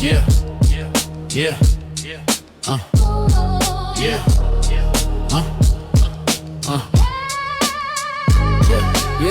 Yeah, yeah, yeah, yeah,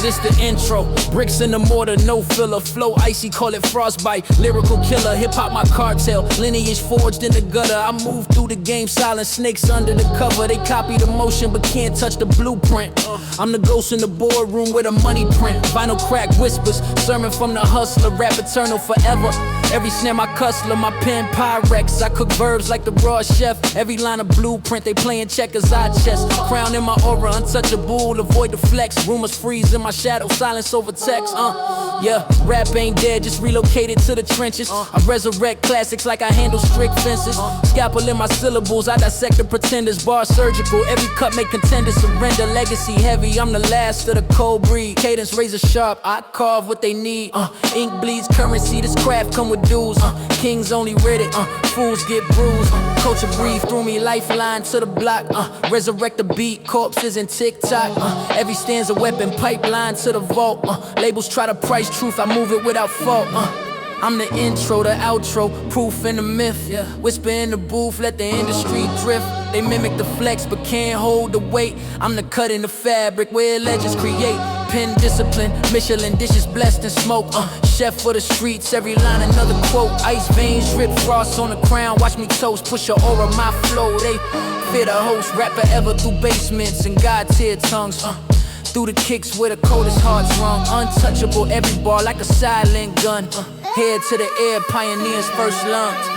this the intro. Bricks in the mortar, no filler. Flow icy, call it frostbite. Lyrical killer, hip-hop my cartel. Lineage forged in the gutter. I move through the game, silent snakes under the cover. They copy the motion but can't touch the blueprint. I'm the ghost in the boardroom with a money print. Vinyl crack whispers, sermon from the hustler. Rap eternal forever. Every snare my custler, my pen Pyrex. I cook verbs like the raw chef. Every line of blueprint, they playing checkers, I chess. Crown in my aura, untouchable, avoid the flex. Rumors freeze in my shadow, silence over text. Yeah, rap ain't dead, just relocated to the trenches. I resurrect classics like I handle strict fences. Scalpel in my syllables, I dissect the pretenders. Bar surgical, every cut make contenders surrender. Legacy heavy, I'm the last of the cold breed. Cadence razor sharp, I carve what they need. Ink bleeds currency, this craft come with dues. Kings only read it, fools get bruised. Culture breathe through me, lifeline to the block. Resurrect the beat, corpses and TikTok. Every stanza weapon, pipeline to the vault. Labels try to price truth, I move it without fault. I'm the intro, the outro, proof in the myth. Whisper in the booth, let the industry drift. They mimic the flex but can't hold the weight. I'm the cut in the fabric where legends create. Pen discipline, Michelin dishes blessed in smoke. Chef for the streets, every line another quote. Ice veins drip, frost on the crown. Watch me toast, push your aura, my flow. They fear the host, rap forever through basements and God-tier tongues. Through the kicks where the coldest hearts run. Untouchable, every bar like a silent gun. Head to the air, pioneers first lungs.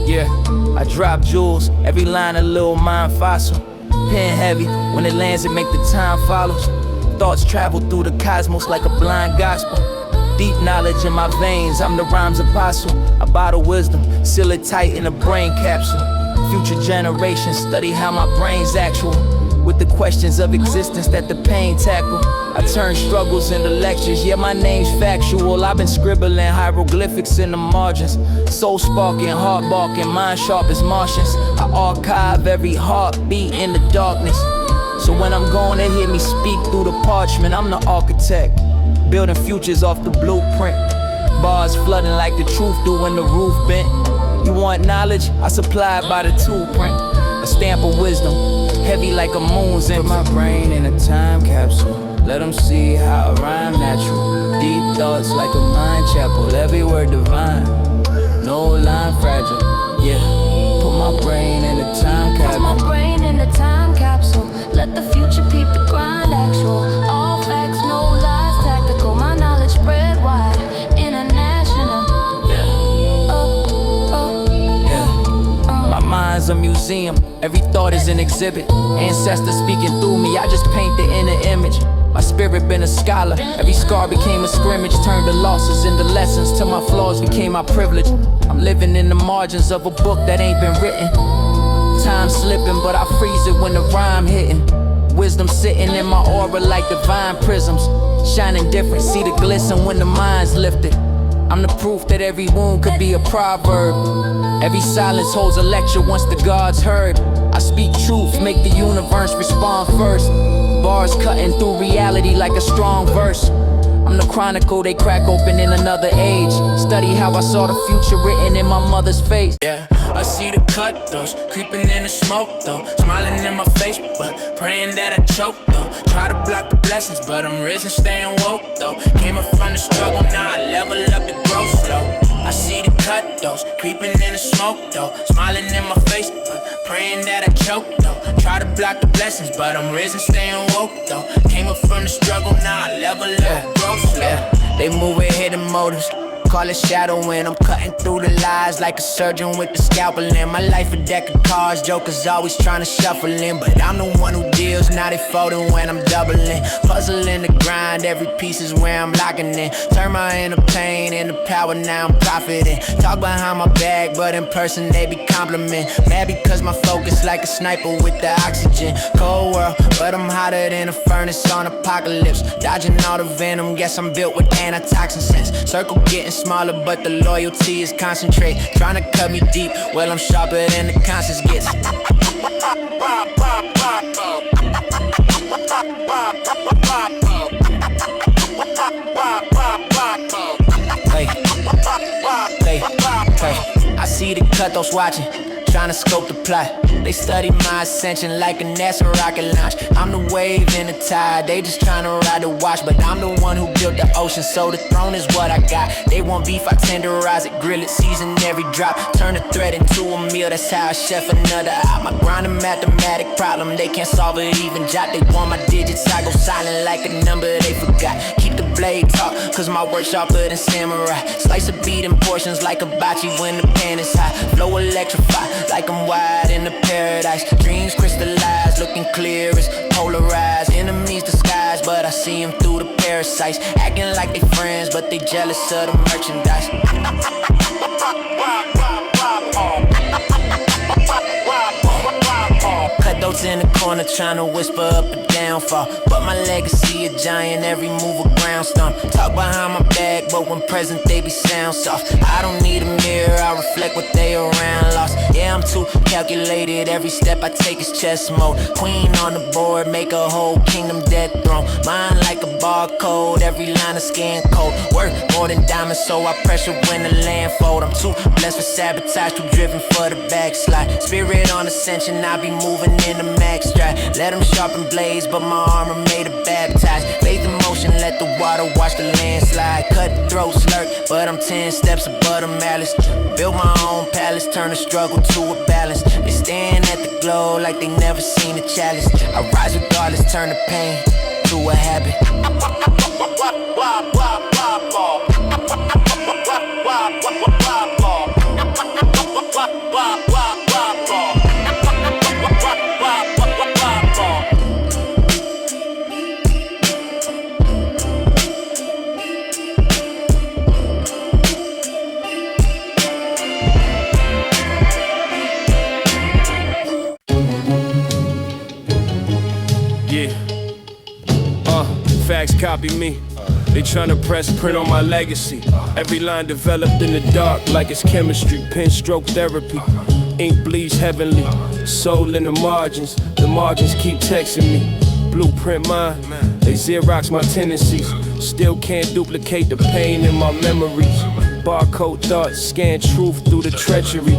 Yeah, I drop jewels, every line a little mind fossil. Pen heavy, when it lands it make the time follows. Thoughts travel through the cosmos like a blind gospel. Deep knowledge in my veins, I'm the rhymes apostle. I bottle wisdom, seal it tight in a brain capsule. Future generations study how my brain's actual. With the questions of existence that the pain tackle. I turn struggles into lectures, yeah my name's factual. I've been scribbling hieroglyphics in the margins. Soul sparking, heart barking, mind sharp as Martians. I archive every heartbeat in the darkness. So when I'm gone they hear me speak through the parchment. I'm the architect, building futures off the blueprint. Bars flooding like the truth do when the roof bent. You want knowledge? I supply it by the two-print. A stamp of wisdom, heavy like a moon's in my brain in a time capsule. Let them see how I rhyme natural. Deep thoughts like a mind chapel, every word divine. No line fragile, yeah. Put my brain in a time capsule. Put my brain in a time capsule. Let the future peep the grind actual. All facts, no lies, tactical. My knowledge spread wide, international. My mind's a museum, every thought is an exhibit. Ancestors speaking through me, I just paint the inner image. My spirit been a scholar, every scar became a scrimmage. Turned the losses into lessons, till my flaws became my privilege. I'm living in the margins of a book that ain't been written. Time slipping, but I freeze it when the rhyme hitting. Wisdom sitting in my aura like divine prisms. Shining different, see the glisten when the mind's lifted. I'm the proof that every wound could be a proverb. Every silence holds a lecture once the gods heard. I speak truth, make the universe respond first. Bars cutting through reality like a strong verse. I'm the chronicle they crack open in another age. Study how I saw the future written in my mother's face. Yeah, I see the cut throws, creeping in the smoke though. Smiling in my face, but praying that I choke though. Try to block the blessings, but I'm risen, staying woke though. Came up from the struggle, now I level up the growth slow. I see the cut those, creeping in the smoke though. Smiling in my face, but praying that I choke though. Try to block the blessings, but I'm risen, staying woke though. Came up from the struggle, now I level up, growth slow. They move with hidden motives, call it shadowing. I'm cutting through the lies like a surgeon with the scalpel in. My life a deck of cards, jokers always trying to shuffle in. But I'm the one who deals, now they folding when I'm doubling. Puzzling the grind, every piece is where I'm locking in. Turn my inner pain into power, now I'm profiting. Talk behind my back, but in person they be compliment. Mad because my focus like a sniper with the oxygen. Cold world, but I'm hotter than a furnace on apocalypse. Dodging all the venom, guess I'm built with antitoxin sense. Circle getting smaller, but the loyalty is concentrate. Trying to cut me deep, well I'm sharper than the conscience gets. Hey, I see the cutthroats watching, trying to scope the plot. They study my ascension like a NASA rocket launch. I'm the wave in the tide, they just trying to ride the wash. But I'm the one who built the ocean, so the throne is what I got. They want beef, I tenderize it, grill it, season every drop. Turn a threat into a meal, that's how I chef another eye. My grind a mathematic problem, they can't solve it even jot. They want my digits, I go silent like a number they forgot. Keep the blade taut, cause my work sharper than samurai. Slice a beat in portions like a hibachi when the pan is high. Flow electrify like I'm wide in the paradise. Dreams crystallize, looking clear as polarized. Enemies disguised, but I see them through the parasites. Acting like they friends, but they jealous of the merchandise. Cutthroats in the corner trying to whisper up a downfall. But my legacy a giant, every move a ground stomp. Talk behind my back, but when present they be sound soft. I don't need a mirror, I reflect what they around lost. Yeah, I'm too calculated, every step I take is chess mode. Queen on the board, make a whole kingdom death throne. Mine like a barcode, every line is scan code. Work more than diamonds, so I pressure when the land fold. I'm too blessed for sabotage, too driven for the backslide. Spirit on ascension, I be moving in the max stride. Let them sharpen blades, but my armor made of baptized. Faith in motion, let the water wash the landslide. Cut throat slurp, but I'm 10 steps above the malice. Build my own palace, turn the struggle to a balance. They stand at the glow like they never seen a chalice. I rise regardless, turn the pain to a habit. Facts copy me. They tryna press print on my legacy. Every line developed in the dark like it's chemistry. Pen stroke therapy. Ink bleeds heavenly. Soul in the margins keep texting me. Blueprint mine, they Xerox my tendencies. Still can't duplicate the pain in my memories. Barcode thoughts, scan truth through the treachery.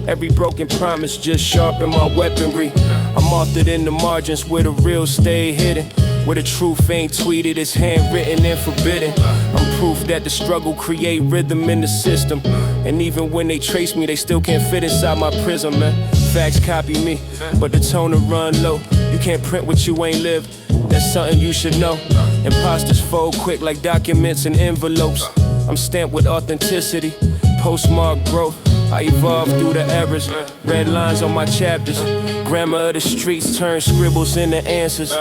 Every broken promise just sharpen my weaponry. I'm authored in the margins where the real stay hidden. Where the truth ain't tweeted, it's handwritten and forbidden. I'm proof that the struggle create rhythm in the system. And even when they trace me, they still can't fit inside my prism, man. Facts copy me, but the tone to run low. You can't print what you ain't lived, that's something you should know. Imposters fold quick like documents and envelopes. I'm stamped with authenticity, postmark growth. I evolve through the errors, red lines on my chapters. Grammar of the streets turn scribbles into answers.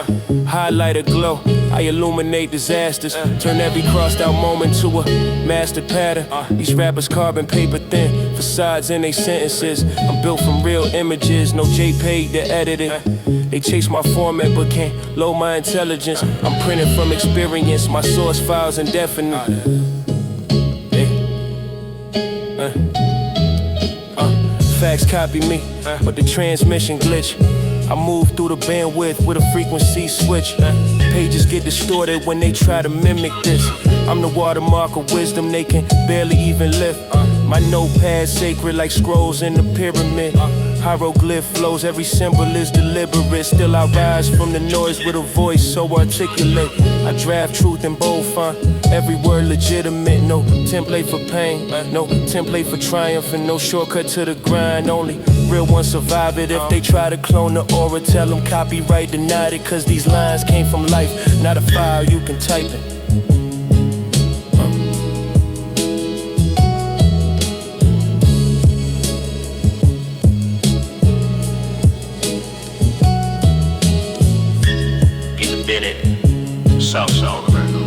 Highlight a glow, I illuminate disasters. Turn every crossed out moment to a master pattern. These rappers carbon paper thin, facades in they sentences. I'm built from real images, no JPEG to edit it. They chase my format but can't load my intelligence. I'm printed from experience, my source file's indefinite. Facts copy me, but the transmission glitch. I move through the bandwidth with a frequency switch. Pages get distorted when they try to mimic this. I'm the watermark of wisdom they can barely even lift. My notepad sacred like scrolls in the pyramid. Hieroglyph flows, every symbol is deliberate. Still I rise from the noise with a voice so articulate. I draft truth in bold font, every word legitimate. No template for pain, no template for triumph, and no shortcut to the grind. Only real ones survive it. If they try to clone the aura, tell them copyright denied it. Cause these lines came from life, not a file you can type it. get it. South America.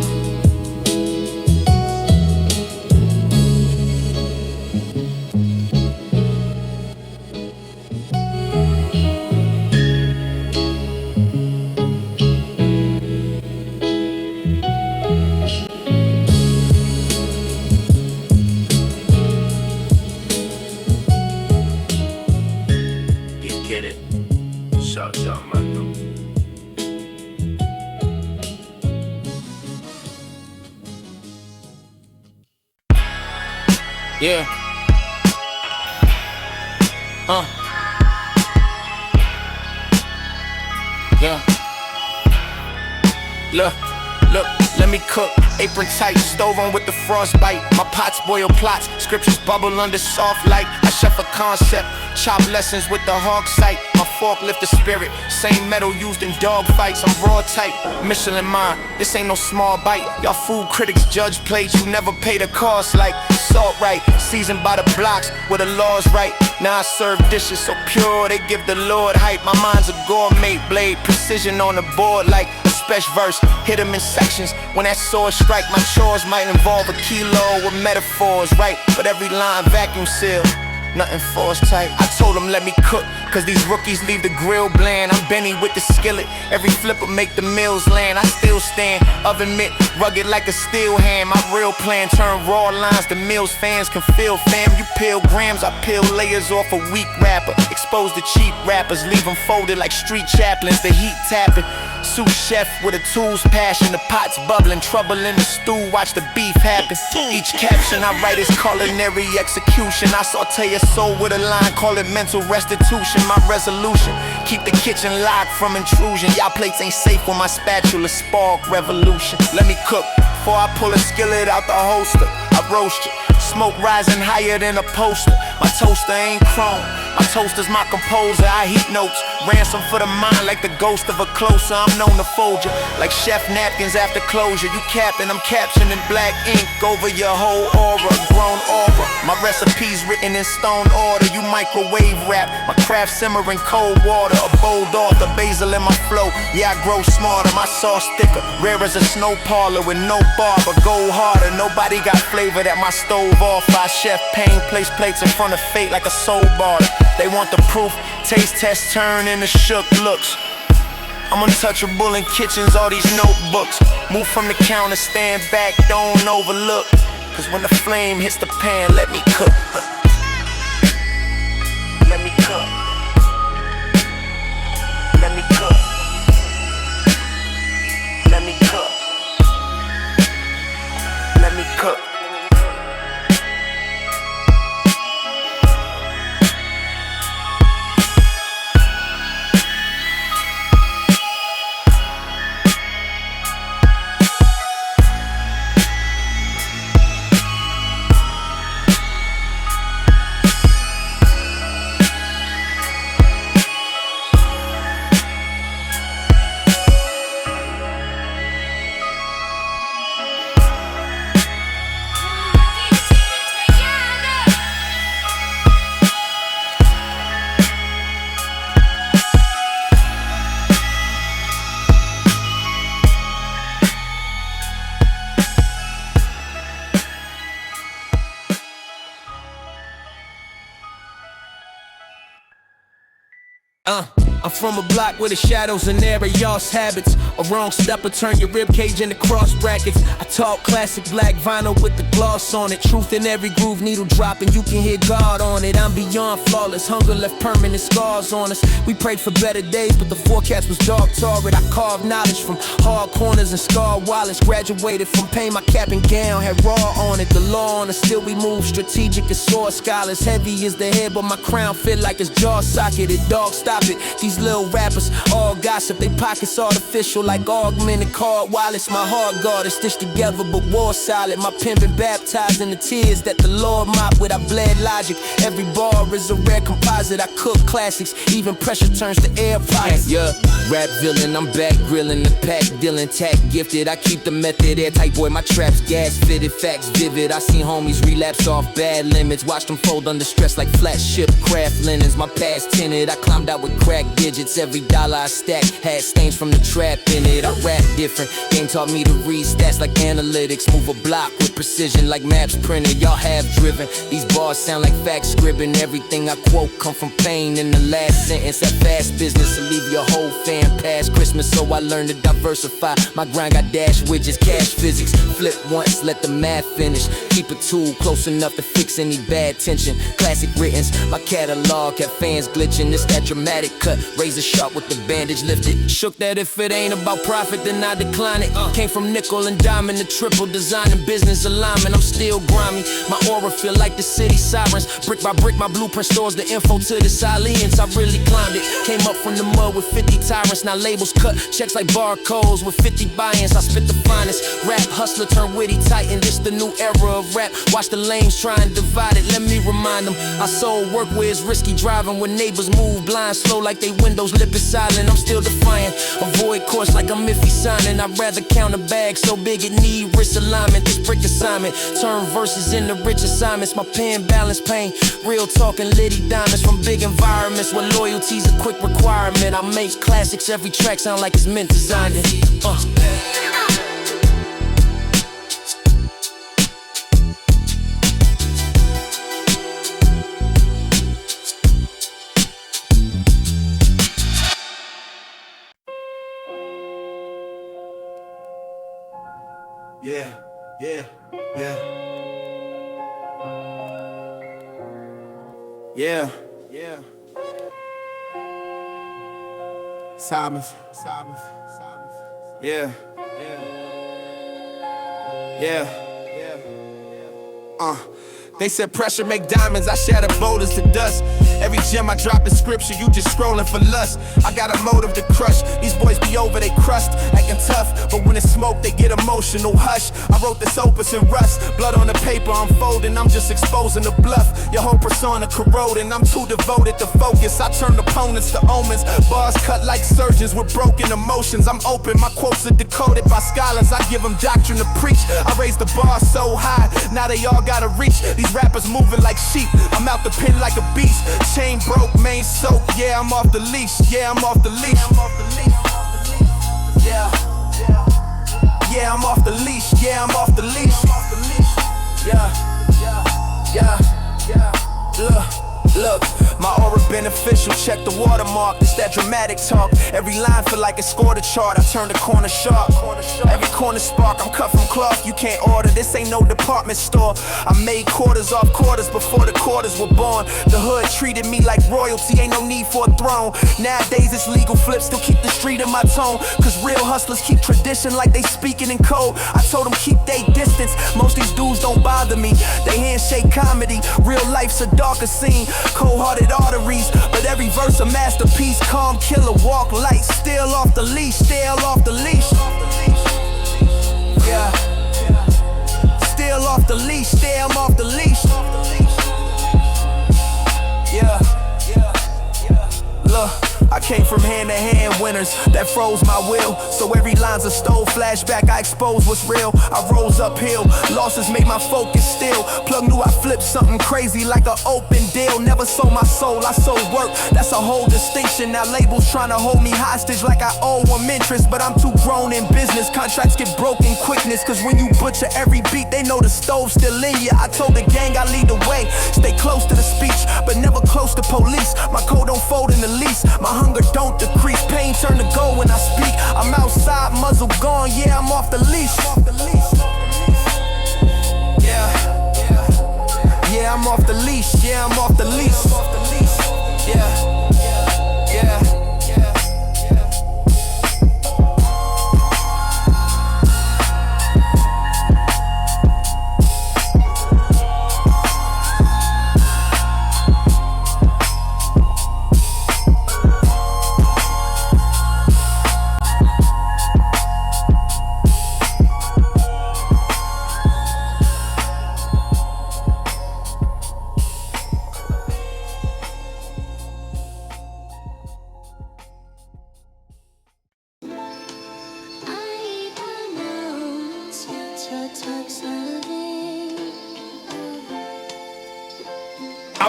Get it. South America. Yeah. Yeah. Look, let me cook. Apron tight, stove on with the frostbite. My pots boil plots, scriptures bubble under soft light. I chef a concept, chop lessons with the hog sight. My fork lift the spirit, same metal used in dog fights. I'm raw type, Michelin mine, this ain't no small bite. Y'all food critics judge plates, you never pay the cost like salt right, seasoned by the blocks where the law's right. Now I serve dishes so pure, they give the Lord hype. My mind's a gourmet blade, precision on the board like a special verse. Hit them in sections, when that sword strike, my chores might involve a kilo with metaphors, right? But every line vacuum sealed, nothing forced type. I told them let me cook, cause these rookies leave the grill bland. I'm Benny with the skillet, every flipper make the meals land. I still stand, oven mitt, rugged like a steel hand. My real plan, turn raw lines to meals fans can feel. Fam, you peel grams, I peel layers off a weak rapper. Expose the cheap rappers, leave them folded like street chaplains. The heat tapping, sous chef with a tools passion. The pot's bubbling, trouble in the stew, watch the beef happen. Each caption I write is culinary execution. I saute your soul with a line, call it mental restitution. My resolution, keep the kitchen locked from intrusion. Y'all plates ain't safe when my spatula spark revolution. Let me cook, before I pull a skillet out the holster. I roast you, smoke rising higher than a poster. My toaster ain't chrome, my toaster's my composer. I heat notes, ransom for the mind like the ghost of a closer. I'm known to fold you, like chef napkins after closure. You capping, I'm captioning black ink over your whole aura, grown aura. My recipes written in stone order. You microwave rap, my craft simmering cold water. A bold author, basil in my flow. Yeah, I grow smarter, my sauce thicker, rare as a snow parlor with no barber. Go harder, nobody got flavor that my stove offer. I chef pain, place plates in front of fate like a soul barter. They want the proof, taste test turn into shook looks. I'm untouchable in kitchens, all these notebooks. Move from the counter, stand back, don't overlook. Cause when the flame hits the pan, let me cook. Let me cook. Let me cook. Let me cook. Let me cook. I'm from a block where the shadows are narrow, y'all's habits. A wrong step will turn your rib cage into cross brackets. I talk classic black vinyl with the gloss on it. Truth in every groove, needle dropping, you can hear God on it. I'm beyond flawless, hunger left permanent scars on us. We prayed for better days, but the forecast was dark torrid. I carved knowledge from hard corners and scarred wallets. Graduated from pain, my cap and gown had raw on it. The law on us, still we move strategic as sword scholars. Heavy is the head, but my crown fit like it's jaw socketed. Dog, stop it. These little rappers all gossip, they pockets artificial like augmented card wallets. My heart guard is stitched together but war solid. My pimpin' baptized in the tears that the Lord mopped with. I bled logic, every bar is a rare composite. I cook classics, even pressure turns to air pockets. Yeah, rap villain, I'm back grilling the pack, dealing tack gifted. I keep the method airtight, boy, my traps gas fitted, facts vivid. I seen homies relapse off bad limits, watch them fold under stress like flat ship craft linens. My past tinted, I climbed out with crack digits. Every dollar I stack had stains from the trap in it. I rap different. Game taught me to read stats like analytics. Move a block with precision like maps printed. Y'all have driven. These bars sound like fact scribbing. Everything I quote come from pain in the last sentence. That fast business will leave your whole fam past Christmas. So I learned to diversify. My grind got dash widgets, cash physics. Flip once, let the math finish. Keep a tool close enough to fix any bad tension. Classic writtens, my catalog kept fans glitching. It's that dramatic cut, razor sharp with the bandage lifted. Shook that if it ain't about profit, then I decline it. Came from nickel and diamond to triple, designing business alignment. I'm still grimy, my aura feel like the city sirens. Brick by brick, my blueprint stores the info to the silence. I really climbed it, came up from the mud with 50 tyrants. Now labels cut, checks like barcodes with 50 buy-ins. I spit the finest, rap hustler turn witty titan. This the new era of rap, watch the lanes try and divide it. Let me remind them, I sold work where it's risky driving. When neighbors move blind, slow like they windows, lip is silent. I'm still defiant, avoid course like I'm iffy signing. I'd rather count a bag so big it need wrist alignment. This brick assignment, turn verses into rich assignments. My pen balance pain, real talking litty diamonds from big environments where loyalty's a quick requirement. I make classics, every track sound like it's meant designed it. Yeah, yeah, yeah. Yeah, yeah. Simon. Yeah, yeah. They said pressure make diamonds, I shatter boulders to dust. Every gem I drop is scripture, you just scrolling for lust. I got a motive to crush, these boys be over they crust, acting tough, but when it's smoke they get emotional, hush. I wrote this opus in rust, blood on the paper unfolding, I'm just exposing the bluff. Your whole persona corroding, I'm too devoted to focus. I turn opponents to omens, bars cut like surgeons with broken emotions. I'm open, my quotes are decoded by scholars, I give them doctrine to preach. I raise the bar so high, now they all gotta reach. These rappers moving like sheep, I'm out the pen like a beast. Chain broke, main soaked, yeah, I'm off the leash. Yeah, I'm off the leash. Yeah, yeah, I'm off the leash. Yeah, I'm off the leash. Yeah. Look, my aura beneficial, check the watermark. It's that dramatic talk. Every line feel like it scored a chart. I turn the corner sharp. Every corner spark, I'm cut from cloth. You can't order, this ain't no department store. I made quarters off quarters before the quarters were born. The hood treated me like royalty, ain't no need for a throne. Nowadays it's legal flips, still keep the street in my tone. Cause real hustlers keep tradition like they speaking in code. I told them keep they distance, most these dudes don't bother me. They handshake comedy, real life's a darker scene. Cold-hearted arteries, but every verse a masterpiece. Calm killer, walk light, still off the leash, still off the leash. Yeah, still off the leash, still off the leash. Yeah, look, I came from hand-to-hand winners that froze my will. So every line's a stole flashback, I expose what's real. I rose uphill, losses made my focus still. Plug knew I flipped something crazy like an open deal. Never sold my soul, I sold work, that's a whole distinction. Now labels trying to hold me hostage like I owe them interest. But I'm too grown in business, contracts get broken quickness. Cause when you butcher every beat, they know the stove's still in ya. I told the gang I lead the way, stay close to the speech, but never close to police. My code don't fold in the least, my hunger don't decrease. Pain turn to gold when I speak. I'm outside, muzzle gone, yeah, I'm off the leash. Yeah, I'm off the leash, yeah, I'm off the leash. Yeah.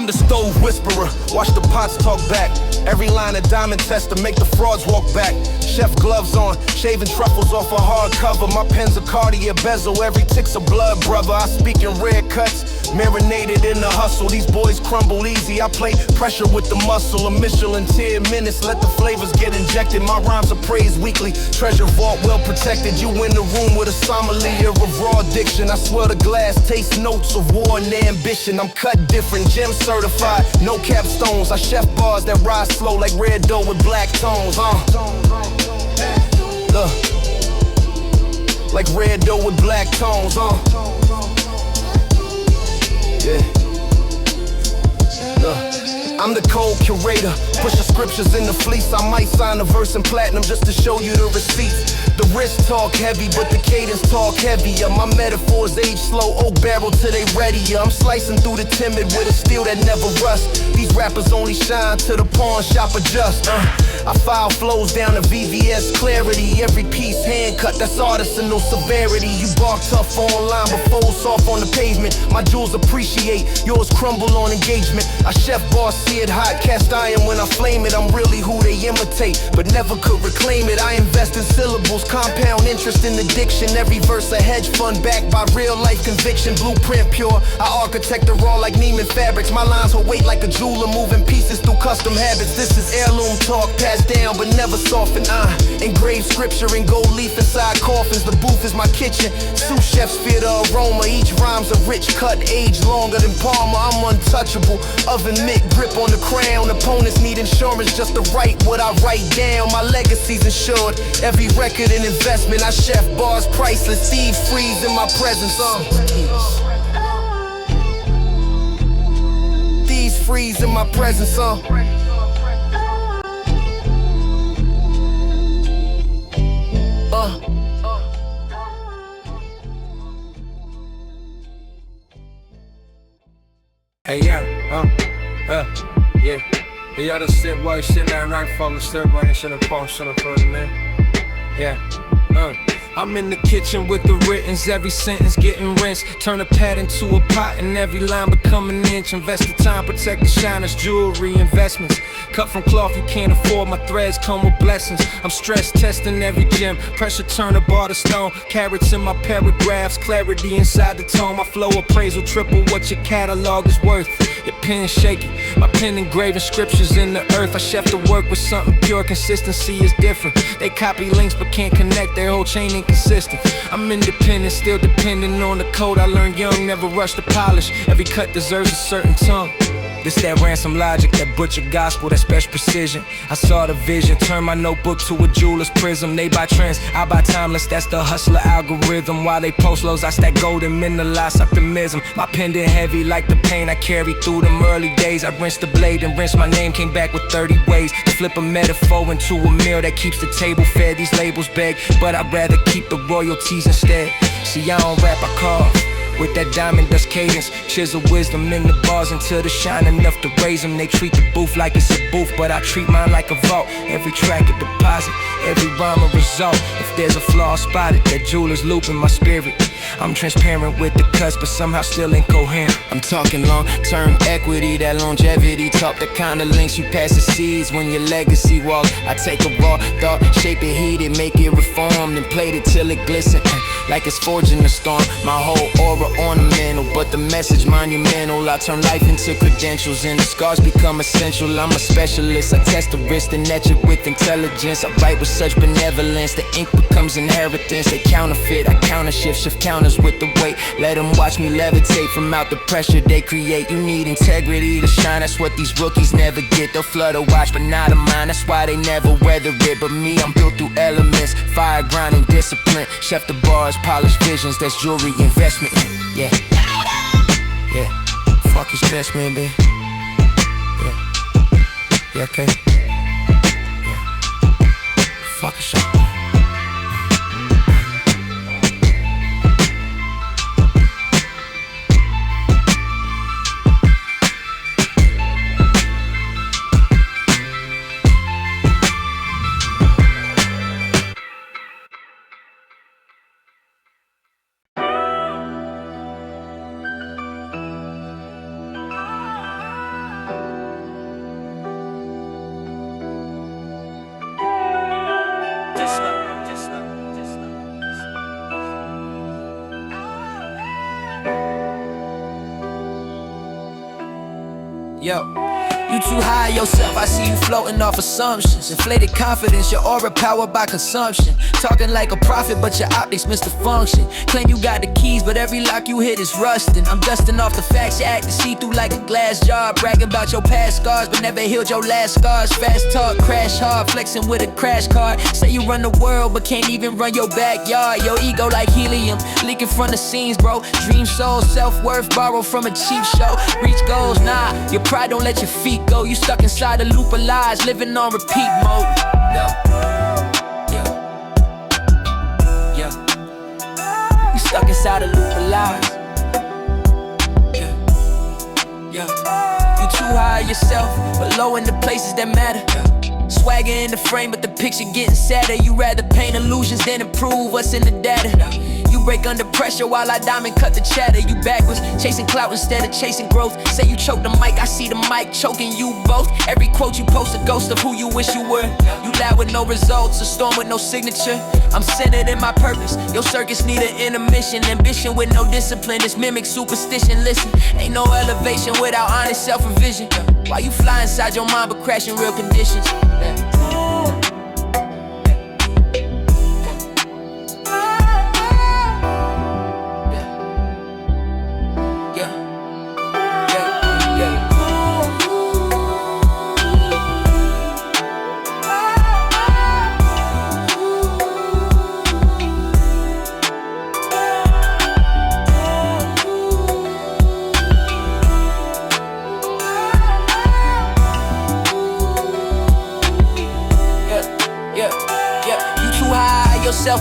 I'm the stove whisperer, watch the pots talk back. Every line a diamond test to make the frauds walk back. Chef gloves on, shaving truffles off a hardcover. My pen's a Cartier bezel, every tick's a blood brother. I speak in red cuts, marinated in the hustle. These boys crumble easy, I play pressure with the muscle. A Michelin tier minutes, let the flavors get injected. My rhymes are praised weekly, treasure vault well protected. You in the room with a sommelier of raw addiction. I swear the glass tastes notes of war and ambition. I'm cut different, gem certified, no capstones. I chef bars that rise slow like red dough with black tones. Look, like red dough with black tones. Yeah. I'm the cold curator, push the scriptures in the fleece. I might sign a verse in platinum just to show you the receipts. The wrist talk heavy, but the cadence talk heavier. My metaphors age slow, oak barrel till they readier. I'm slicing through the timid with a steel that never rusts. These rappers only shine till the pawn shop adjust. I file flows down to VVS clarity. Every piece hand cut, that's artisanal severity. You bark tough online, but fold soft on the pavement. My jewels appreciate, yours crumble on engagement. I chef boss, see it hot, cast iron when I flame it. I'm really who they imitate, but never could reclaim it. I invest in syllables, compound interest in the diction. Every verse a hedge fund backed by real life conviction. Blueprint pure, I architect the raw like Neiman fabrics. My lines hold weight like a jeweler, moving pieces through custom habits. This is heirloom talk, passed down but never softened. Engraved scripture in gold leaf inside coffins. The booth is my kitchen, sous chefs fear the aroma. Each rhyme's a rich cut, aged longer than Palmer. I'm untouchable, oven mitt, grip on the crown. Opponents need insurance just to write what I write down. My legacy's insured, every record an investment. I chef bars priceless, Steve freeze in my presence. These freeze in my presence. Hey, yeah. Hey, y'all just sit while you sit down right from the step right and shut up, man. Yeah, I'm in the kitchen with the writtens, every sentence getting rinsed. Turn a pad into a pot and every line become an inch. Invest the time, protect the shiners, jewelry, investments. Cut from cloth you can't afford, my threads come with blessings. I'm stress testing every gem, pressure turn a bar to stone. Carrots in my paragraphs, clarity inside the tone. My flow appraisal triple what your catalog is worth. Your pen shaky, my pen engraving scriptures in the earth. I chef to work with something pure, consistency is different. They copy links but can't connect, their whole chain inconsistent. I'm independent, still dependent on the code I learned young, never rush to polish. Every cut deserves a certain tongue. This that ransom logic, that butcher gospel, that special precision. I saw the vision, turn my notebook to a jeweler's prism. They buy trends, I buy timeless, that's the hustler algorithm. While they post lows, I stack gold and mineralized optimism. My pendant heavy like the pain I carried through them early days. I rinsed the blade and rinsed my name, came back with 30 ways to flip a metaphor into a meal that keeps the table fed. These labels beg, but I'd rather keep the royalties instead. See, I don't rap, I carve. With that diamond dust cadence, chisel wisdom in the bars until the shine enough to raise them. They treat the booth like it's a booth, but I treat mine like a vault. Every track a deposit, every rhyme a result. If there's a flaw spotted, that jeweler's looping my spirit. I'm transparent with the cuts, but somehow still incoherent. I'm talking long-term equity, that longevity talk, the kind of links you pass the seeds when your legacy walks. I take a raw thought, shape it, heat it, make it reformed, and plate it till it glisten like it's forging the storm. My whole aura ornamental, but the message monumental. I turn life into credentials and the scars become essential. I'm a specialist, I test the wrist and etch it with intelligence. I write with such benevolence, the ink becomes inheritance. They counterfeit, I countershift, shift counters with the weight. Let them watch me levitate from out the pressure they create. You need integrity to shine, that's what these rookies never get. They'll flutter watch, but not a mind, that's why they never weather it. But me, I'm built through elements, fire, grind, and discipline. Chef the bars, polished visions, that's jewelry investment. Yeah, fuck his best man, baby. Yeah, okay. Yeah, fuck his shot. Yo, you too high yourself, I see you floating off assumptions. Inflated confidence, your aura powered by consumption. Talking like a prophet, but your optics miss the function. Claim you got the keys, but every lock you hit is rusting. I'm dusting off the facts, you acting see-through like a glass jar. Bragging about your past scars, but never healed your last scars. Fast talk, crash hard, flexing with a crash card. Say you run the world, but can't even run your backyard. Your ego like helium, leaking from the scenes, bro. Dream soul, self-worth, borrow from a cheap show. Reach goals, nah, your pride don't let your feet go. You stuck inside a loop of lies, living on repeat mode. You stuck inside a loop of lies. You too high yourself, but low in the places that matter. Swagger in the frame, but the picture getting sadder. You rather paint illusions than improve what's in the data. You break under pressure while I diamond cut the chatter. You backwards, chasing clout instead of chasing growth. Say you choke the mic, I see the mic choking you both. Every quote you post a ghost of who you wish you were. You loud with no results, a storm with no signature. I'm centered in my purpose, your circus need an intermission. Ambition with no discipline, it's mimic superstition. Listen, ain't no elevation without honest self-revision. Why you fly inside your mind but crash in real conditions?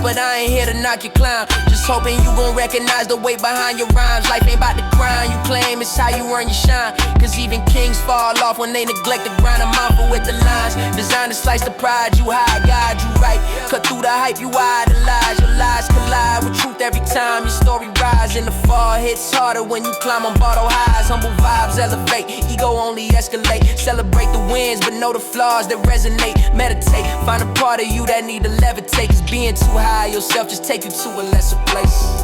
But I ain't here to knock you clown. Just hoping you gon' recognize the weight behind your rhymes. Life ain't about the grind you claim, it's how you earn your shine. Cause even kings fall off when they neglect the grind. I'm mindful with the lines, designed to slice the pride you hide, guide you right. Cut through the hype you idolize. Your lies collide with truth every time your story rise. And the fall hits harder when you climb on bottle highs. Humble vibes elevate, ego only escalate. Celebrate the wins but know the flaws that resonate. Meditate, find a part of you that need to levitate. Cause being too high yourself just take you to a lesser place.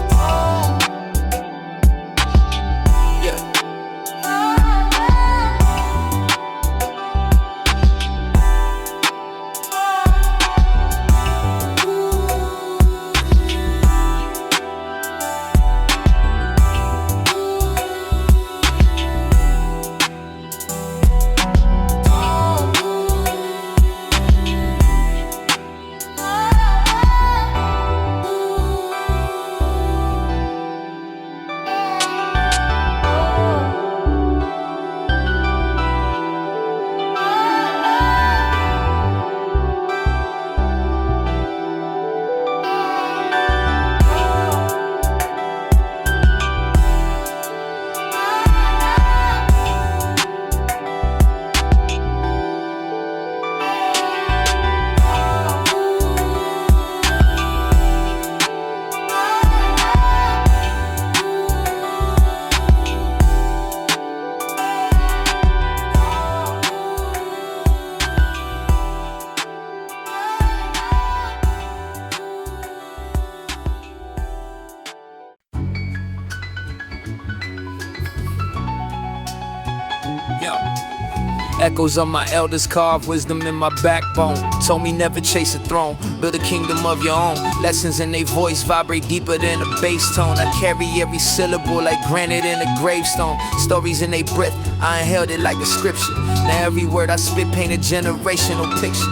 Echoes of my elders carved wisdom in my backbone. Told me never chase a throne, build a kingdom of your own. Lessons in their voice vibrate deeper than a bass tone. I carry every syllable like granite in a gravestone. Stories in their breath, I inhaled it like a scripture. Now every word I spit paint a generational picture.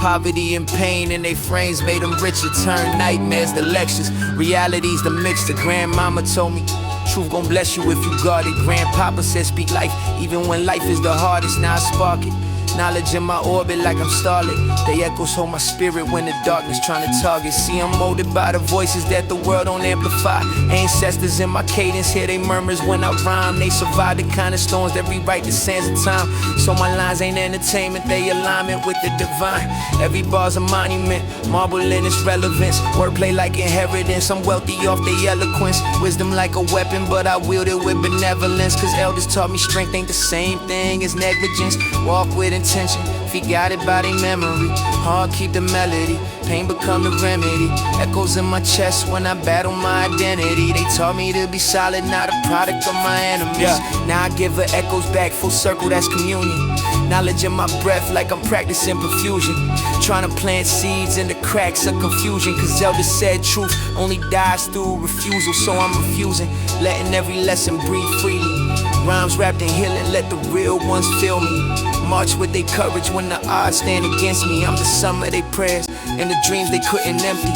Poverty and pain in their frames made them richer. Turn nightmares to lectures, reality's the mixture. Grandmama told me truth gon' bless you if you guard it. Grandpapa said speak life even when life is the hardest. Now I spark it, knowledge in my orbit like I'm starlit. They echoes hold my spirit when the darkness trying to target. See, I'm molded by the voices that the world don't amplify. Ancestors in my cadence, hear they murmurs when I rhyme. They survive the kind of storms that rewrite the sands of time. So my lines ain't entertainment, they alignment with the divine. Every bar's a monument, marble in its relevance. Wordplay like inheritance, I'm wealthy off the eloquence. Wisdom like a weapon, but I wield it with benevolence. Cause elders taught me strength ain't the same thing as negligence. Walk with intention, if he got it by their memory. Heart keep the melody, pain become the remedy. Echoes in my chest when I battle my identity. They taught me to be solid, not a product of my enemies. Now I give her echoes back, full circle, that's communion. Knowledge in my breath like I'm practicing perfusion. Trying to plant seeds in the cracks of confusion. Cause elders said truth only dies through refusal. So I'm refusing, letting every lesson breathe freely. Rhymes wrapped in healing, let the real ones feel me. March with their courage when the odds stand against me. I'm the sum of their prayers and the dreams they couldn't empty.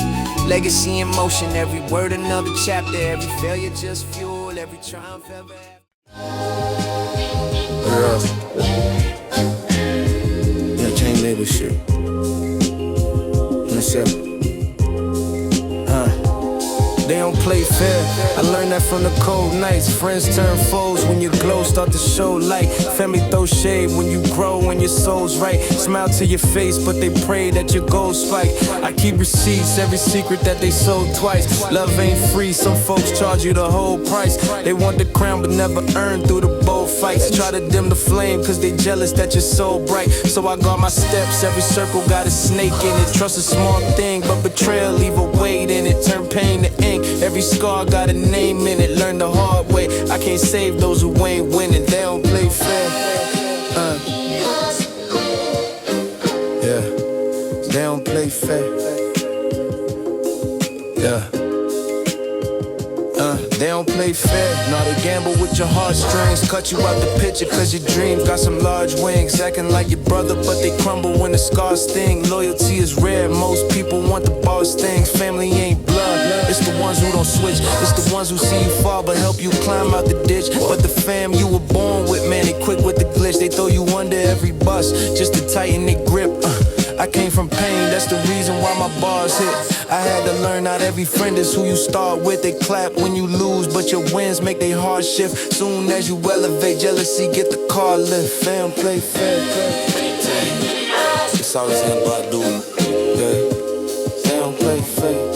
Legacy in motion, every word another chapter. Every failure just fuel, every triumph ever. Yeah, chain label shit. Let's see. They don't play fair. I learned that from the cold nights. Friends turn foes when your glow start to show light. Family throw shade when you grow, when your soul's right. Smile to your face, but they pray that your goals spike. I keep receipts, every secret that they sold twice. Love ain't free, some folks charge you the whole price. They want the crown but never earned through the bold fights. Try to dim the flame cause they jealous that you're so bright. So I guard my steps, every circle got a snake in it. Trust a small thing, but betrayal leave a weight in it. Turn pain to ink, every scar got a name in it. Learn the hard way, I can't save those who ain't winning. They don't play fair. Yeah, they don't play fair. Yeah. They don't play fair. Now they gamble with your heartstrings. Cut you out the picture cause your dreams got some large wings. Acting like your brother but they crumble when the scars sting. Loyalty is rare, most people want the boss things. Family ain't blood, it's the ones who don't switch. It's the ones who see you fall but help you climb out the ditch. But the fam you were born with, man, they quick with the glitch. They throw you under every bus just to tighten their grip. I came from pain, that's the reason why my bars hit. I had to learn not every friend is who you start with. They clap when you lose, but your wins make they heart shift. Soon as you elevate, jealousy get the car lift. Fam play fair. It's always nothing but doing. Yeah. They don't play fair.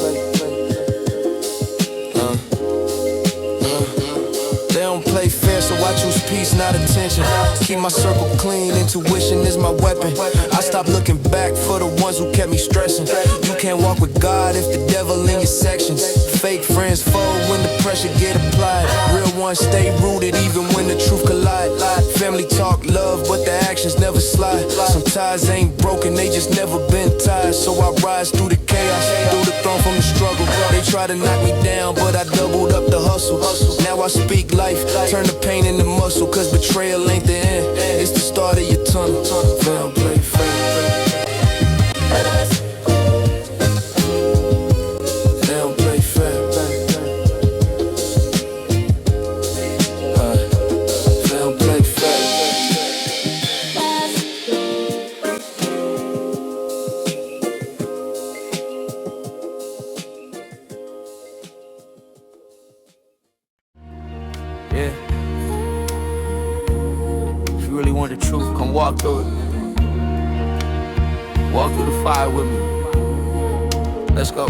They don't play fair, so I choose peace, not attention. Keep my circle clean, intuition is my weapon. I stop looking back for the ones who kept me stressing. You can't walk with God if the devil in your sections. Fake friends fold when the pressure get applied. Real ones stay rooted even when the truth collide. Family talk love, but the actions never slide. Some ties ain't broken, they just never been tied. So I rise through the chaos, through the throne from the struggle. They try to knock me down, but I doubled up the hustle. Now I speak life, turn the pain into muscle. Cause betrayal ain't the end, it's the start of your tunnel. They don't play fair. They don't play fair. They don't play fair. Yeah. If you really want the truth, come walk through it. Walk through the fire with me. Let's go.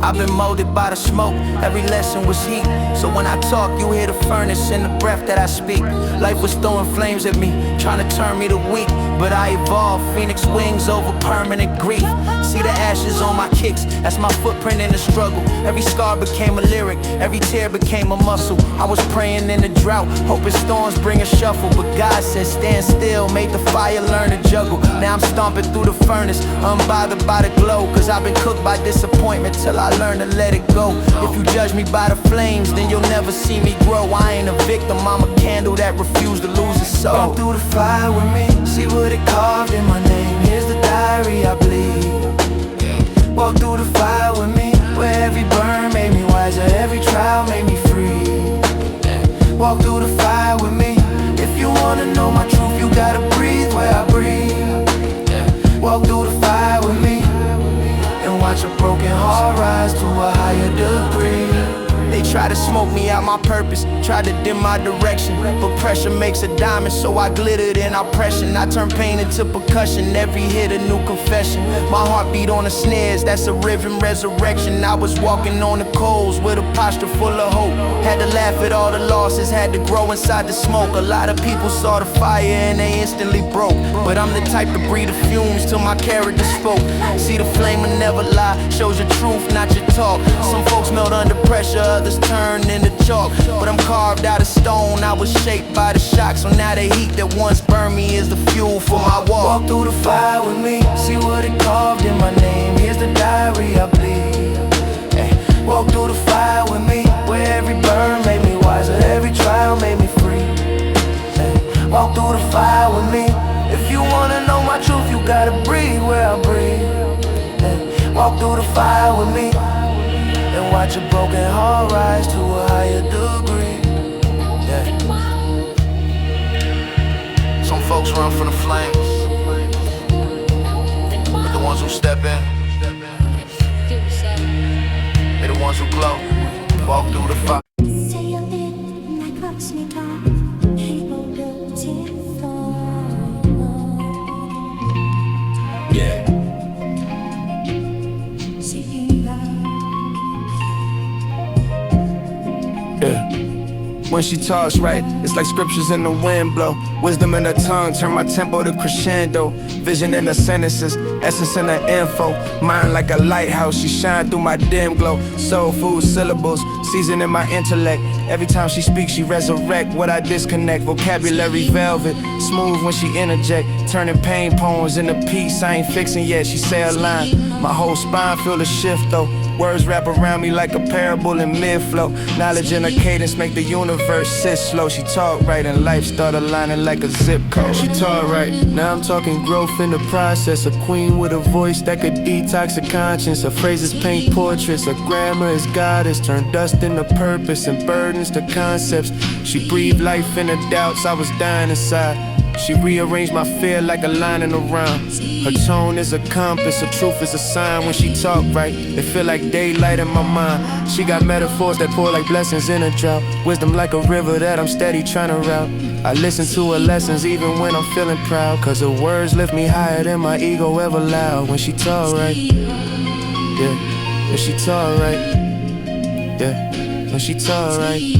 I've been molded by the smoke, every lesson was heat. So when I talk, you hear the furnace in the breath that I speak. Life was throwing flames at me, trying to turn me to weak. But I evolved, phoenix wings over permanent grief. See the ashes on my kicks, that's my footprint in the struggle. Every scar became a lyric, every tear became a muscle. I was praying in the drought, hoping storms bring a shuffle. But God said stand still, made the fire learn to juggle. Now I'm stomping through the furnace, unbothered by the glow. Cause I've been cooked by disappointment till I learn to let it go. If you judge me by the flames, then you'll never see me grow. I ain't a victim, I'm a candle that refused to lose its soul. Walk through the fire with me, see what it carved in my name. Here's the diary I bleed. Walk through the fire with me, where every burn made me wiser, every trial made me free. Walk through the fire with me, if you wanna know my truth, you gotta breathe where I breathe. Walk through the fire with me, and watch a broken heart rise to a higher degree. They try to smoke me out my purpose, try to dim my direction, but pressure makes a diamond, so I glittered in oppression. I turn pain into percussion, every hit a new confession. My heartbeat on the snares, that's a rhythm resurrection. I was walking on the coals with a posture full of hope. Had to laugh at all the losses, had to grow inside the smoke. A lot of people saw the fire and they instantly broke, but I'm the type to breathe the fumes till my character spoke. See, the flame will never lie, shows your truth, not your talk. Some folks melt under pressure, others turn into chalk, but I'm carved out of stone. I was shaped by the shock, so now the heat that once burned me is the fuel for my walk. Walk through the fire with me, see what it carved in my name. Here's the diary I bleed. Ay, walk through the fire with me, where every burn made me wiser, every trial made me free. Ay, walk through the fire with me. If you wanna know my truth, you gotta breathe where I breathe. Ay, walk through the fire with me, and watch a broken heart rise to a higher degree. Yeah. Some folks run from the flames, but the ones who step in, they're the ones who glow. Walk through the fire. Yeah. When she talks right, it's like scriptures in the wind blow. Wisdom in her tongue, turn my tempo to crescendo. Vision in the sentences, essence in the info. Mind like a lighthouse, she shine through my dim glow. Soul food syllables, seasoning my intellect. Every time she speaks, she resurrect what I disconnect. Vocabulary velvet, smooth when she interject. Turning pain poems into peace, I ain't fixing yet. She say a line, my whole spine feel the shift though. Words wrap around me like a parable in mid-flow. Knowledge and a cadence make the universe sit slow. She talk right and life start aligning like a zip code. She talk right, now I'm talking growth in the process. A queen with a voice that could detox a conscience. Her phrases paint portraits, her grammar is goddess. Turn dust into purpose and burdens to concepts. She breathed life in the doubts I was dying inside. She rearranged my fear like a line in a rhyme. Her tone is a compass, her truth is a sign. When she talk right, it feel like daylight in my mind. She got metaphors that pour like blessings in a drought. Wisdom like a river that I'm steady trying to route. I listen to her lessons even when I'm feeling proud, cause her words lift me higher than my ego ever loud. When she talk right, yeah. When she talk right, yeah. When she talk right, yeah.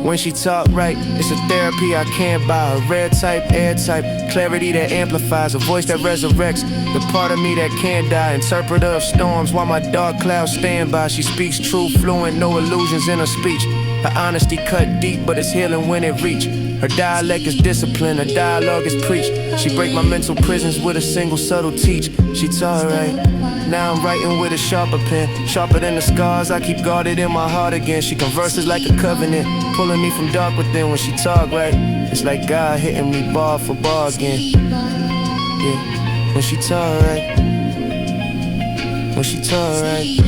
When she talk right, it's a therapy I can't buy. A rare type, air type, clarity that amplifies. A voice that resurrects the part of me that can't die. Interpreter of storms while my dark clouds stand by. She speaks true, fluent, no illusions in her speech. Her honesty cut deep, but it's healing when it reach. Her dialect is discipline, her dialogue is preached. She break my mental prisons with a single subtle teach. She talk right, now I'm writing with a sharper pen. Sharper than the scars, I keep guarded in my heart again. She converses like a covenant, pulling me from dark within. When she talk right, it's like God hitting me bar for bar again. Yeah, when she talk right, when she talk right, yeah.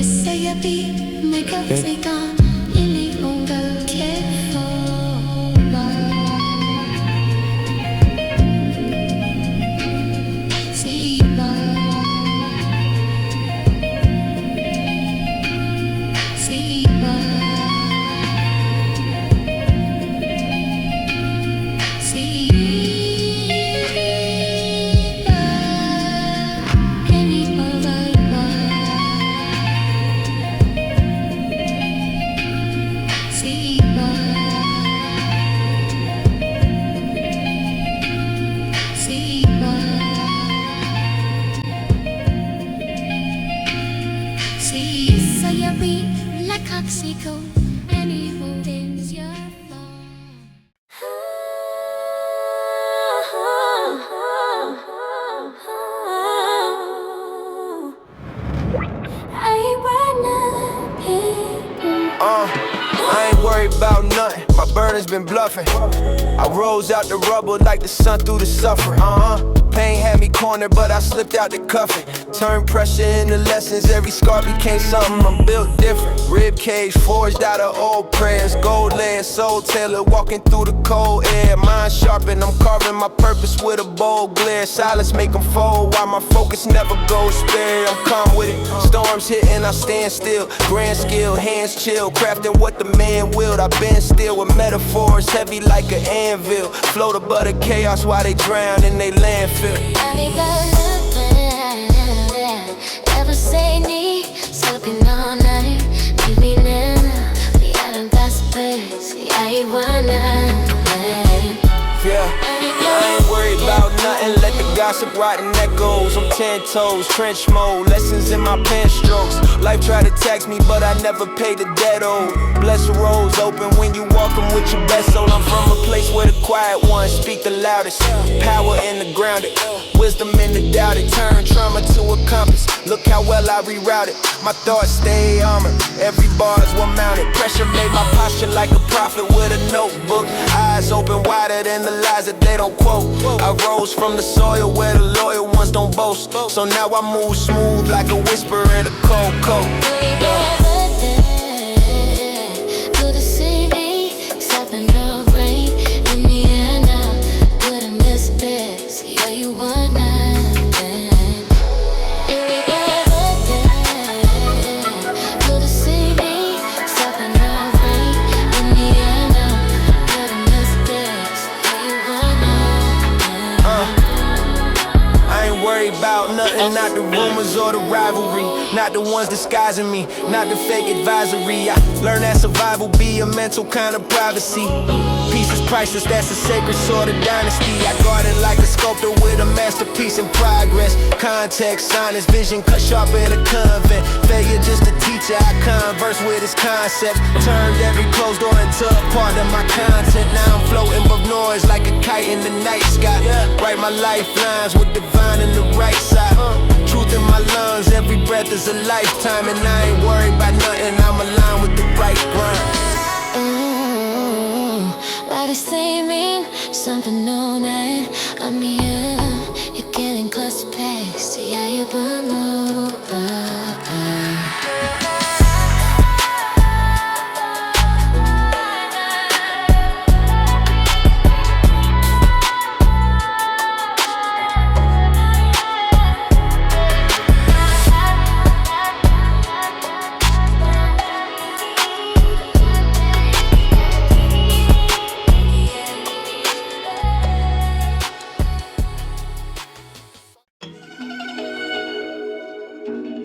I ain't worried about nothing. My burdens been bluffing. I rose out the rubble like the sun through the suffering. Pain had me cornered, but I slipped out the cuffing. Turned pressure into lessons, every scar became something. I'm built different. Rib cage forged out of old prayers. Gold layer, soul tailored, walking through the cold air. Mind sharpened, I'm carving my purpose with a bold glare. Silence make them fold, while my focus never goes spare. I'm calm with it. Storms hitting, I stand still. Grand skill, hands chill, crafting what the man willed. I've been still with metaphors, heavy like an anvil. Float above the chaos while they drown in they landfill. I ain't got nothing. Ever say need something all night? Give me now. We haven't got space. I ain't one. Yeah, I ain't worried about nothing. Let the gossip rot in echoes. I'm 10 toes, trench mode. Lessons in my pen strokes. Life tried to tax me, but I never paid the debt owed. Bless the roads open when you walk them with your best soul. I'm from a place where the quiet ones speak the loudest. Power in the grounded, wisdom in the doubted. Turn trauma to a compass. Look how well I rerouted. My thoughts stay armored. Every bar is well mounted. Pressure made my posture like a prophet with a notebook. Eyes open wider than the lies that they don't quote. I rose from the soil where the loyal ones don't boast. So now I move smooth like a whisper in a cold coat. Good to see me, except in no rain. In the end, I couldn't miss this. Yeah, you were not. Good to see me, except in no rain. In the end, I couldn't miss this. Yeah, you were not. I ain't worried about nothing, not the rumors or the rivalry. Not the ones disguising me, not the fake advisory. I learned that survival be a mental kind of privacy. Peace is priceless, that's a sacred sort of dynasty. I guard it like a sculptor with a masterpiece in progress. Context, honest vision, cut sharper in a convent. Failure just a teacher, I converse with his concepts. Turned every closed door into a part of my content. Now I'm floating above noise like a kite in the night sky. Write my lifelines with divine in the right side. Truth in my lungs, every breath is a lifetime. And I ain't worried about nothing, I'm aligned with the right grind. Why does they mean something new that I'm here? You're getting close to pace. Yeah, you burn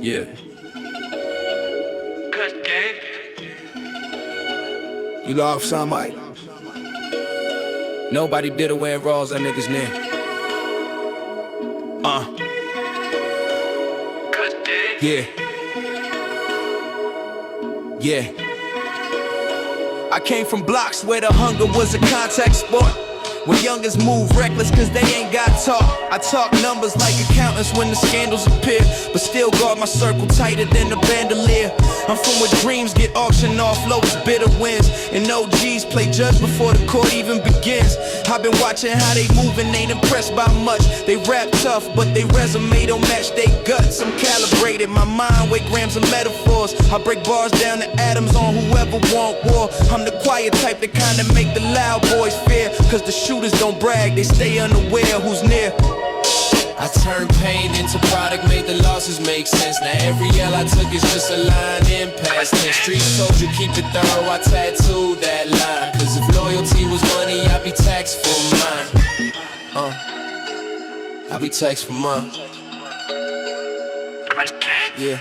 Yeah. You love somebody? Nobody did it wearing Raws, that niggas near. Yeah. Yeah. I came from blocks where the hunger was a contact sport. Where youngers move reckless cause they ain't got taught. I talk numbers like accountants when the scandals appear, but still guard my circle tighter than a bandolier. I'm from where dreams get auctioned off, lowest bidder wins. And OGs play judge before the court even begins. I've been watching how they move and ain't impressed by much. They rap tough, but they resume don't match they guts. I'm calibrated, my mind weigh grams of metaphors. I break bars down to atoms on whoever want war. I'm the quiet type that kinda make the loud boys fear. Cause the shooters don't brag, they stay unaware who's near. I turned pain into product, made the losses make sense. Now every L I took is just a line in past tense. Street soldier, keep it thorough, I tattooed that line. Cause if loyalty was money, I'd be taxed for mine. I'd be taxed for mine. Yeah,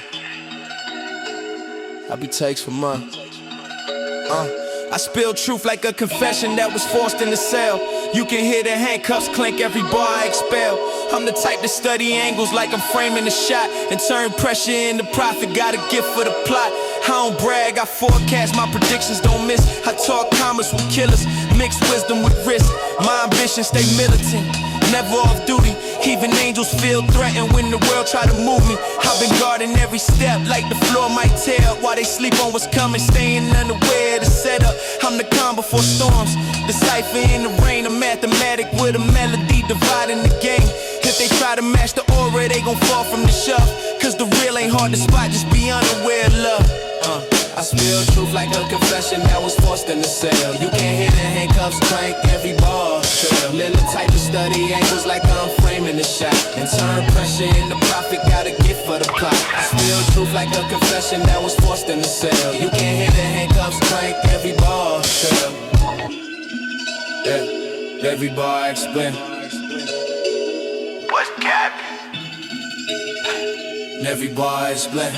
I'd be taxed for mine. I spill truth like a confession that was forced in the cell. You can hear the handcuffs clink every bar I expel. I'm the type to study angles like I'm framing a shot and turn pressure into profit, got a gift for the plot. I don't brag, I forecast, my predictions don't miss. I talk commerce with killers, mix wisdom with risk. My ambition stay militant, never off duty. Even angels feel threatened when the world try to move me. I've been guarding every step like the floor might tear up while they sleep on what's coming, staying unaware of the setup. I'm the calm before storms, the cipher in the rain, a mathematic with a melody dividing the game. If they try to match the aura, they gon' fall from the shelf. Cause the real ain't hard to spot, just be unaware of love. I spill truth like a confession that was forced in the cell. You can't hear the handcuffs clank, every ball trail. Little type of study angles like I'm framing the shot. And turn pressure into profit, got a gift for the plot. I spill truth like a confession that was forced in the cell. You can't hear the handcuffs clank, every ball trail. Yeah, every bar I explain. What's cap? Every bar I explain.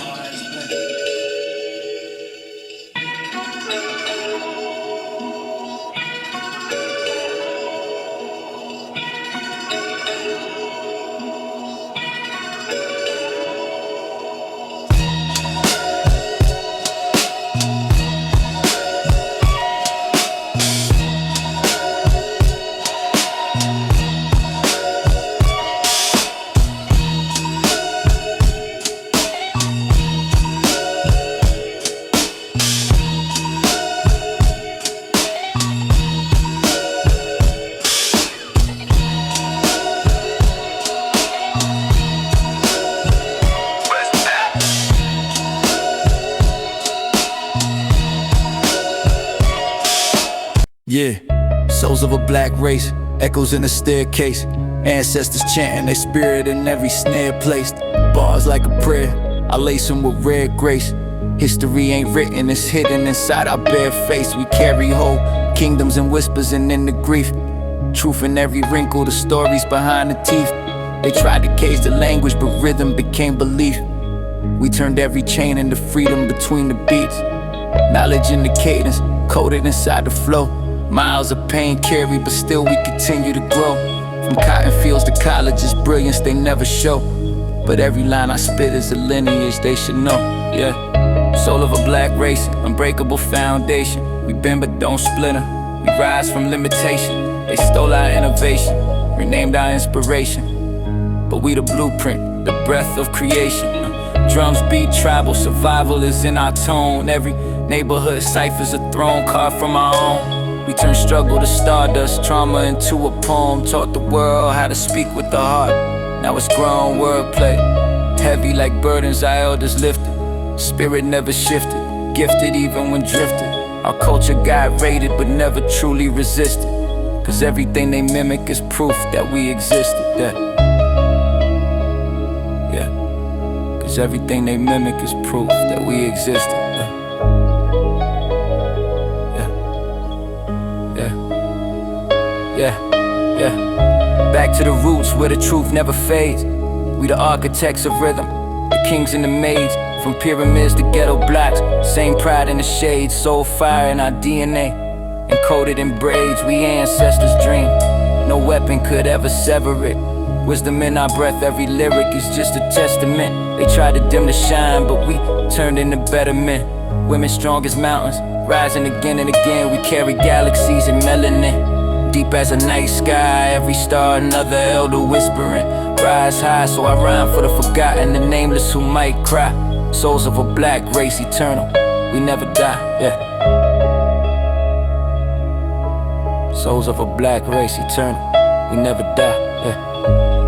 Yeah, souls of a black race, echoes in the staircase. Ancestors chanting their spirit in every snare placed. Bars like a prayer, I lace them with rare grace. History ain't written, it's hidden inside our bare face. We carry whole kingdoms and whispers and in the grief. Truth in every wrinkle, the stories behind the teeth. They tried to cage the language, but rhythm became belief. We turned every chain into freedom between the beats. Knowledge in the cadence, coded inside the flow. Miles of pain carried, but still we continue to grow. From cotton fields to colleges, brilliance they never show. But every line I spit is a lineage they should know, yeah. Soul of a black race, unbreakable foundation. We bend but don't splinter, we rise from limitation. They stole our innovation, renamed our inspiration. But we the blueprint, the breath of creation. Drums beat tribal, survival is in our tone. Every neighborhood cipher's a throne carved from our own. We turn struggle to stardust, trauma into a poem. Taught the world how to speak with the heart. Now it's grown wordplay, heavy like burdens our elders lifted. Spirit never shifted, gifted even when drifted. Our culture got raided but never truly resisted. Cause everything they mimic is proof that we existed, yeah. Cause everything they mimic is proof that we existed, yeah. Yeah. Back to the roots where the truth never fades. We the architects of rhythm, the kings and the maids. From pyramids to ghetto blocks, same pride in the shades. Soul fire in our DNA, encoded in braids. We ancestors dream, no weapon could ever sever it. Wisdom in our breath, every lyric is just a testament. They tried to dim the shine, but we turned into better men. Women strong as mountains, rising again and again. We carry galaxies in melanin. Deep as a night sky, every star another elder whispering. Rise high, so I rhyme for the forgotten, the nameless who might cry. Souls of a black race eternal, we never die, yeah. Souls of a black race eternal, we never die, yeah.